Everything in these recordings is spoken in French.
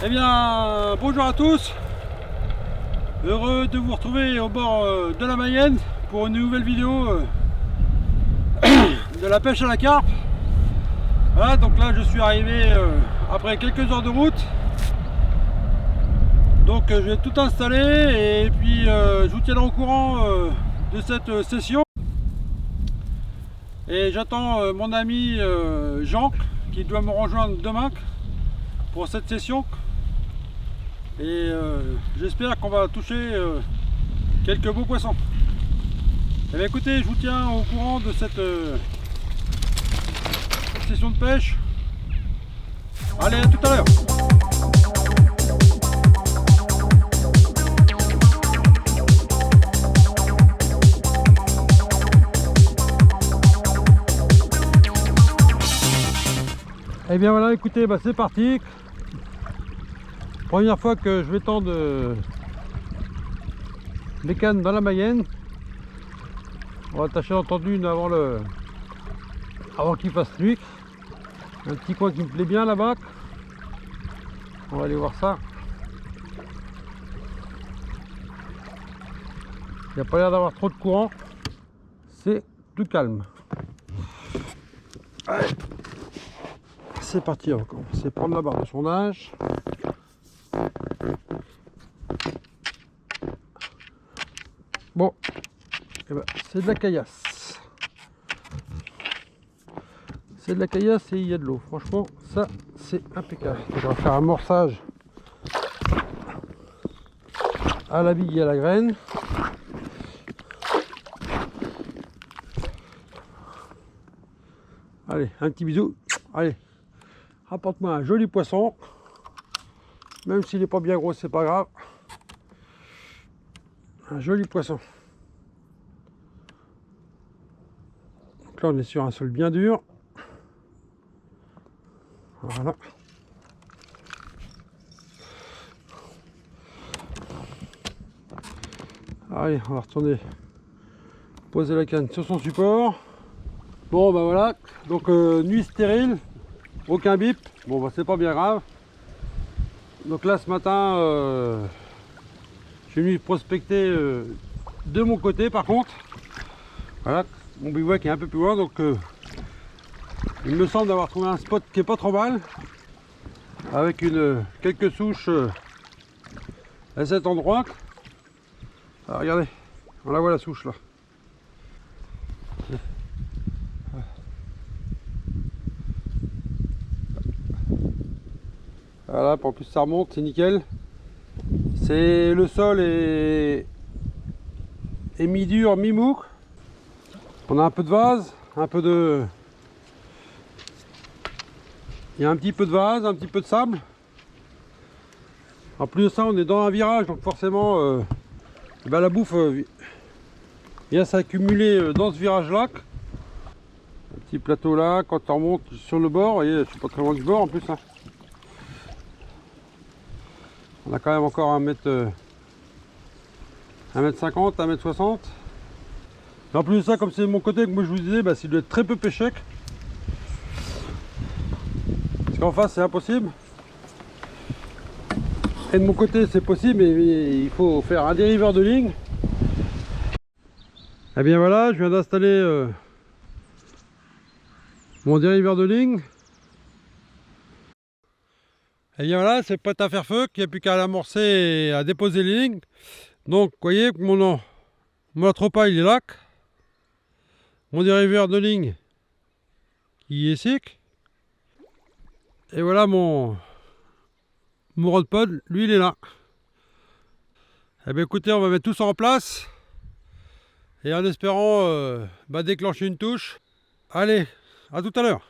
Eh bien, bonjour à tous. Heureux de vous retrouver au bord de la Mayenne pour une nouvelle vidéo de la pêche à la carpe. Voilà, donc là je suis arrivé après quelques heures de route. Donc je vais tout installer et puis je vous tiendrai au courant de cette session. Et j'attends mon ami Jean qui doit me rejoindre demain pour cette session. Et j'espère qu'on va toucher quelques beaux poissons. Et bien écoutez, je vous tiens au courant de cette session de pêche. Allez, à tout à l'heure. Et bien voilà, écoutez, c'est parti. Première fois que je vais tendre les cannes dans la Mayenne. On va tâcher d'en tendre une avant qu'il fasse nuit. Un petit coin qui me plaît bien là-bas. On va aller voir ça. Il n'y a pas l'air d'avoir trop de courant. C'est tout calme. Allez. C'est parti, on va commencer à prendre la barre de sondage. Bon, c'est de la caillasse. C'est de la caillasse et il y a de l'eau. Franchement, ça, c'est impeccable. On va faire un amorçage à la bille et à la graine. Allez, un petit bisou. Allez, rapporte-moi un joli poisson. Même s'il n'est pas bien gros, c'est pas grave. Un joli poisson. Donc là, on est sur un sol bien dur. Voilà. Allez, on va retourner poser la canne sur son support. Bon, voilà. Donc, nuit stérile. Aucun bip. Bon, c'est pas bien grave. Donc là, ce matin, je suis venu prospecter de mon côté par contre. Voilà, mon bivouac est un peu plus loin, donc il me semble d'avoir trouvé un spot qui est pas trop mal, avec quelques souches à cet endroit. Alors, regardez, on la voit la souche là. Voilà, en plus ça remonte, c'est nickel. Le sol est mi-dur, mi-mou. On a un peu de vase, il y a un petit peu de vase, un petit peu de sable. En plus de ça, on est dans un virage, donc forcément la bouffe vient s'accumuler dans ce virage là. Un petit plateau là, quand on remonte sur le bord, vous voyez, je suis pas très loin du bord en plus. Hein. On a quand même encore 1m50, 1m60. Et en plus de ça, comme c'est de mon côté que moi je vous disais, il doit être très peu pêché. Parce qu'en face c'est impossible. Et de mon côté c'est possible, mais il faut faire un dériveur de ligne. Et bien voilà, je viens d'installer mon dériveur de ligne. Et bien voilà, c'est prêt à faire feu, qu'il n'y a plus qu'à l'amorcer et à déposer les lignes. Donc vous voyez que mon attropa il est là. Mon dériveur de ligne qui est sec. Et voilà mon rod pod, lui il est là. Et bien écoutez, on va mettre tout ça en place. Et en espérant déclencher une touche. Allez, à tout à l'heure.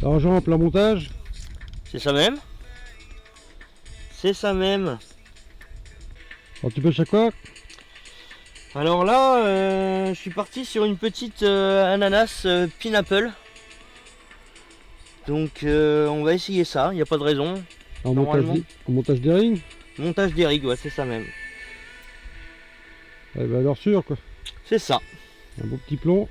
Alors Jean, plat montage. C'est ça même. C'est ça même. Alors tu pêches à quoi? Alors là, je suis parti sur une petite ananas pineapple. Donc on va essayer ça, il n'y a pas de raison. En Normalement. montage des rings? Montage des rigs, ouais, c'est ça même. Eh ben alors sûr quoi. C'est ça. Un beau petit plomb.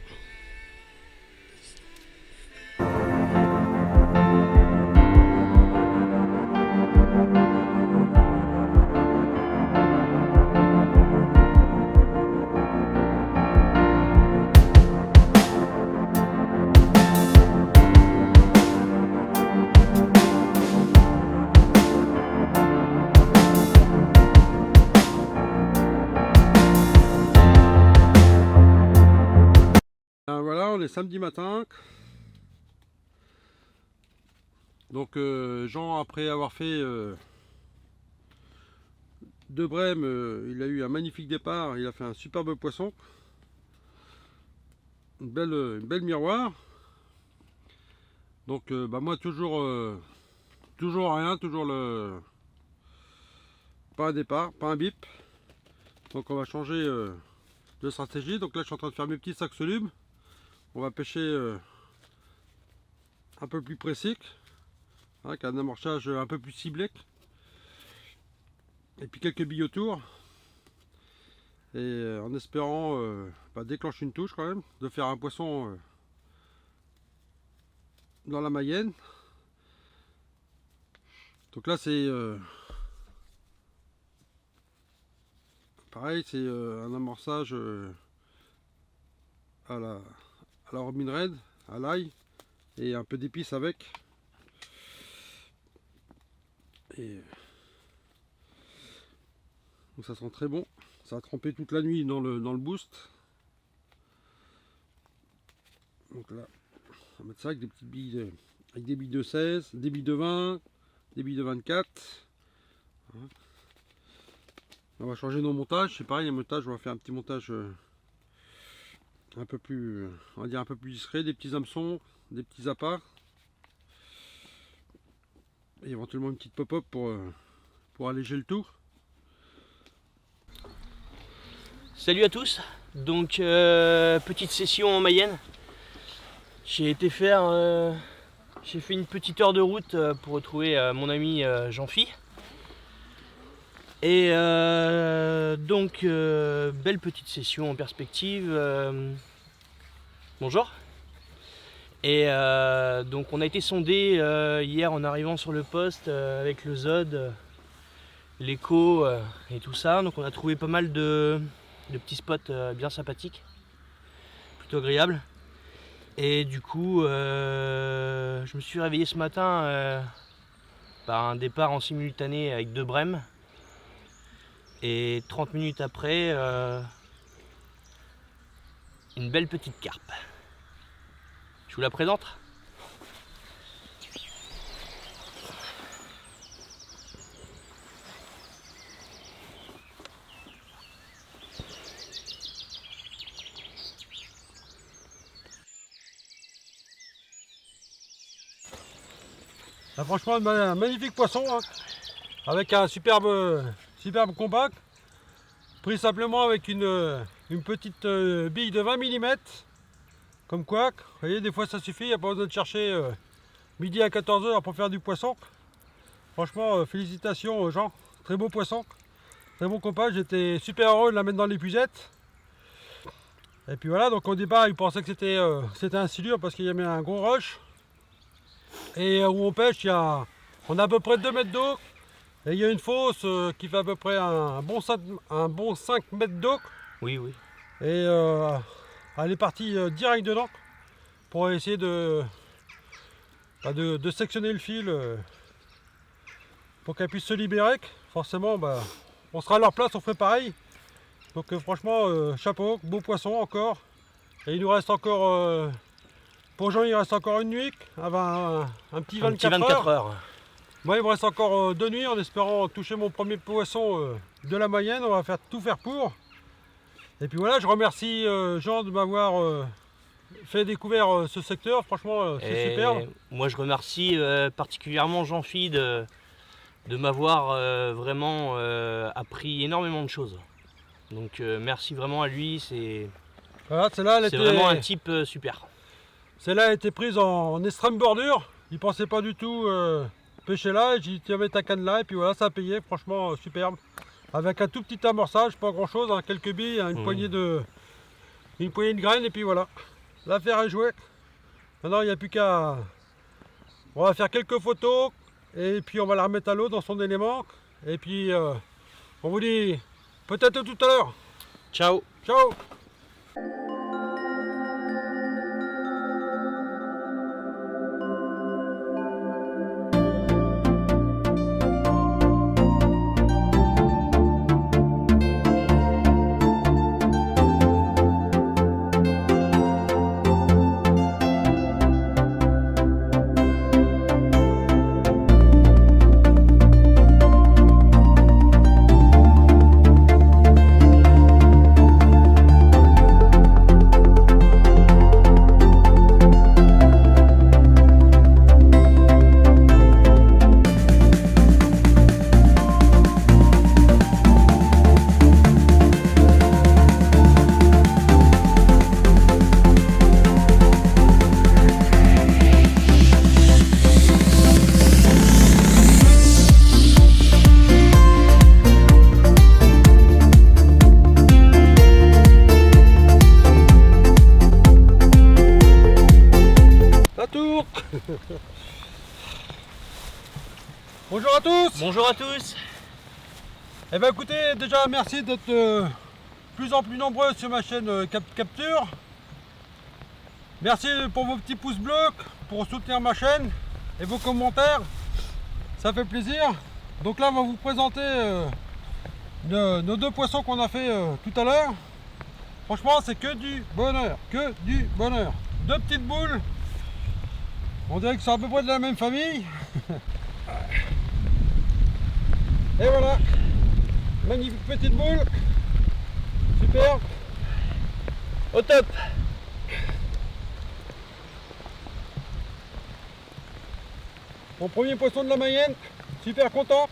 Voilà, on est samedi matin. Donc Jean, après avoir fait de Brême, il a eu un magnifique départ, il a fait un superbe poisson. Une belle miroir. Donc moi toujours rien, toujours pas un départ, pas un bip. Donc on va changer de stratégie. Donc là je suis en train de faire mes petits sacs solubles. On va pêcher un peu plus précis, avec un amorçage un peu plus ciblé. Et puis quelques billes autour. Et en espérant déclencher une touche quand même, de faire un poisson dans la Mayenne. Donc là c'est pareil, c'est un amorçage à la robine raide, à l'ail et un peu d'épices avec. Et donc ça sent très bon. Ça a trempé toute la nuit dans le boost. Donc là, on va mettre ça avec des petites billes, avec des billes de 16, des billes de 20, des billes de 24. Voilà. On va changer nos montages. C'est pareil, les montages, on va faire un petit montage un peu plus, on va dire un peu plus discret, des petits hameçons, des petits appâts. Et éventuellement une petite pop-up pour alléger le tout. Salut à tous. Donc petite session en Mayenne. J'ai fait une petite heure de route pour retrouver mon ami Jean-Phi. Et donc belle petite session en perspective. Bonjour. Et donc on a été sondé hier en arrivant sur le poste avec le ZOD, l'écho et tout ça. Donc on a trouvé pas mal de petits spots bien sympathiques, plutôt agréables. Et du coup je me suis réveillé ce matin par un départ en simultané avec de Brême. Et 30 minutes après, une belle petite carpe. Je vous la présente. Ah, franchement, un magnifique poisson, hein, avec un superbe compact, pris simplement avec une petite bille de 20 mm. Comme quoi, vous voyez, des fois ça suffit, il n'y a pas besoin de chercher midi à 14 h pour faire du poisson. Franchement, félicitations Jean, très beau poisson, très bon compact, j'étais super heureux de la mettre dans l'épuisette. Et puis voilà, donc au départ il pensait que c'était un silure parce qu'il y avait un gros rush. Et où on pêche, on a à peu près 2 mètres d'eau. Et il y a une fosse qui fait à peu près un bon 5 mètres d'eau. Oui, oui. Et elle est partie direct dedans pour essayer de sectionner le fil pour qu'elle puisse se libérer. Forcément, on sera à leur place, on fait pareil. Donc franchement, chapeau, beau poisson encore. Et il nous reste encore, pour Jean, il reste encore une nuit, un petit 24 heures. Moi, il me reste encore 2 nuits en espérant toucher mon premier poisson de la Mayenne. On va tout faire pour. Et puis voilà, je remercie Jean de m'avoir fait découvrir ce secteur. Franchement, c'est superbe. Moi, je remercie particulièrement Jean-Phi m'avoir vraiment appris énormément de choses. Donc merci vraiment à lui, c'est Voilà, celle-là, vraiment un type super. Celle-là a été prise en extrême bordure. Il pensait pas du tout pêcher là. Et j'ai dit tiens, mets ta canne là. Et puis voilà, ça a payé. Franchement, superbe. Avec un tout petit amorçage, pas grand chose, hein, quelques billes, hein, une poignée de graines. Et puis voilà, l'affaire est jouée. Maintenant, il n'y a plus qu'à... On va faire quelques photos. Et puis on va la remettre à l'eau dans son élément. Et puis on vous dit peut-être tout à l'heure. Ciao. Ciao. Bonjour à tous. Bonjour à tous. Eh bien écoutez, déjà merci d'être de plus en plus nombreux sur ma chaîne Capture. Merci pour vos petits pouces bleus, pour soutenir ma chaîne et vos commentaires. Ça fait plaisir. Donc là on va vous présenter nos deux poissons qu'on a fait tout à l'heure. Franchement c'est que du bonheur, que du bonheur. Deux petites boules. On dirait que c'est à peu près de la même famille. Et voilà, magnifique petite boule, super, au top. Mon premier poisson de la Mayenne, super content.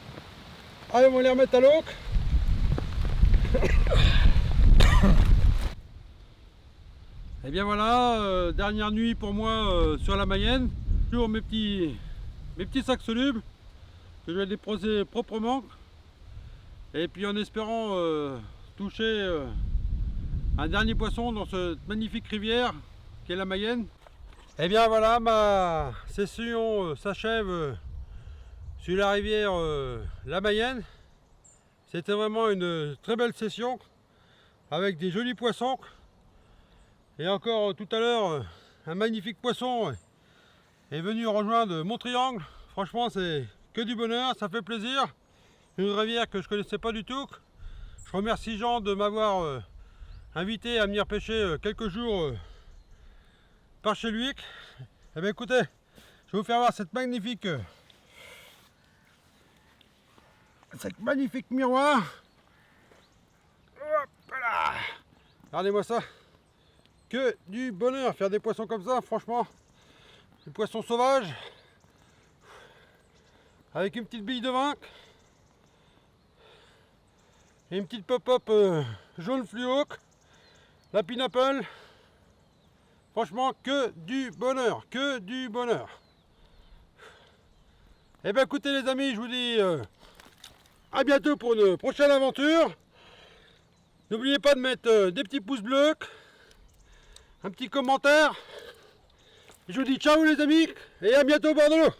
Allez, on va les remettre à l'eau. Et bien voilà, dernière nuit pour moi sur la Mayenne. Toujours mes petits sacs solubles que je vais déposer proprement. Et puis en espérant toucher un dernier poisson dans cette magnifique rivière qui est la Mayenne. Et bien voilà, ma session s'achève sur la rivière la Mayenne. C'était vraiment une très belle session avec des jolis poissons. Et encore tout à l'heure, un magnifique poisson est venu rejoindre mon triangle. Franchement, c'est que du bonheur, ça fait plaisir. Une rivière que je connaissais pas du tout. Je remercie Jean de m'avoir invité à venir pêcher quelques jours par chez lui. Et bien écoutez, je vais vous faire voir cette magnifique miroir. Hop là. Regardez-moi ça. Que du bonheur, faire des poissons comme ça, franchement. Des poissons sauvages. Avec une petite bille de vin. Et une petite pop-up jaune fluo, la pineapple. Franchement, que du bonheur, que du bonheur. Et bien écoutez les amis, je vous dis à bientôt pour une prochaine aventure. N'oubliez pas de mettre des petits pouces bleus, un petit commentaire. Je vous dis ciao les amis et à bientôt au bord de l'eau.